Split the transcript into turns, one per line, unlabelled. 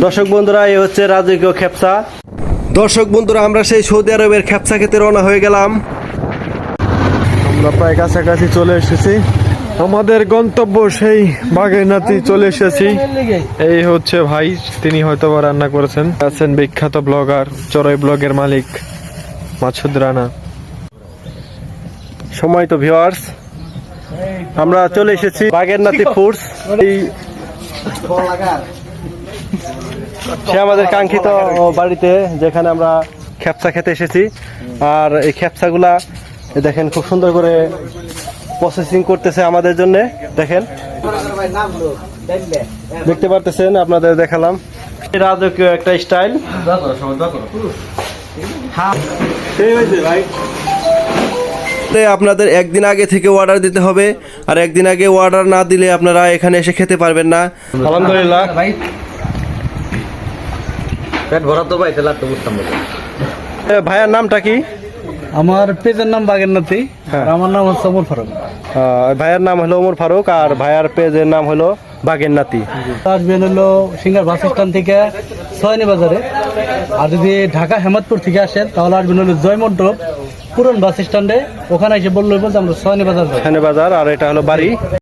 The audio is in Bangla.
দর্শক বন্ধুরা, এই হচ্ছে রাজকীয় খেপসা। দর্শক বন্ধুরা, আমরা সেই সৌদি আরবের খেপসা খেতে রওনা হয়ে গেলাম।
আমরা প্রায় কাছাকাছি চলে এসেছি, আমাদের গন্তব্য সেই বাগেরনাথি চলে এসেছি। এই হচ্ছে ভাই, তিনি হয়তো বা রান্না করেছেন, আছেন বিখ্যাত ব্লগার, চড়াই ব্লগের মালিক মাসুদ রানা।
সময় তো ভিউয়ার্স, আমরা চলে এসেছি বাগেরনাথি ফুডস। সে আমাদের কাঙ্ক্ষিত বাড়িতে, যেখানে আমরা খেপসা খেতে এসেছি। আর এই খেপসাগুলা দেখেন খুব সুন্দর করে প্রসেসিং করতেছে আমাদের জন্য। দেখেন, দেখতে পারতেছেন, আপনাদের দেখালাম রাজকীয় একটা স্টাইল। আপনাদের একদিন আগে থেকে অর্ডার দিতে হবে, আর একদিন আগে অর্ডার না দিলে আপনারা এখানে এসে খেতে পারবেন না। আলহামদুলিল্লাহ ভাই, পেট ভরা তো ভাই, তেলা তো বুঝতাম। ভাইয়ার নামটা কি?
আমার পেজের নাম বাগেরনাথি, আর আমার নাম হচ্ছে ওমর ফারুক।
ভাইয়ার নাম হলো ওমর ফারুক, আর ভাইয়ার পেজের নাম হলো বাগেরনাথি।
আসবেন হলো সিঙ্গার বাস স্ট্যান্ড থেকে সয়নি বাজারে। আর যদি ঢাকা হেমাদপুর থেকে আসেন তাহলে আসবেন হলো জয় মণ্ডপ পুরন বাস স্ট্যান্ডে। ওখানে এসে বললো যে আমরা সয়নি বাজার যাই।
বাজার, আর এটা হলো বাড়ি।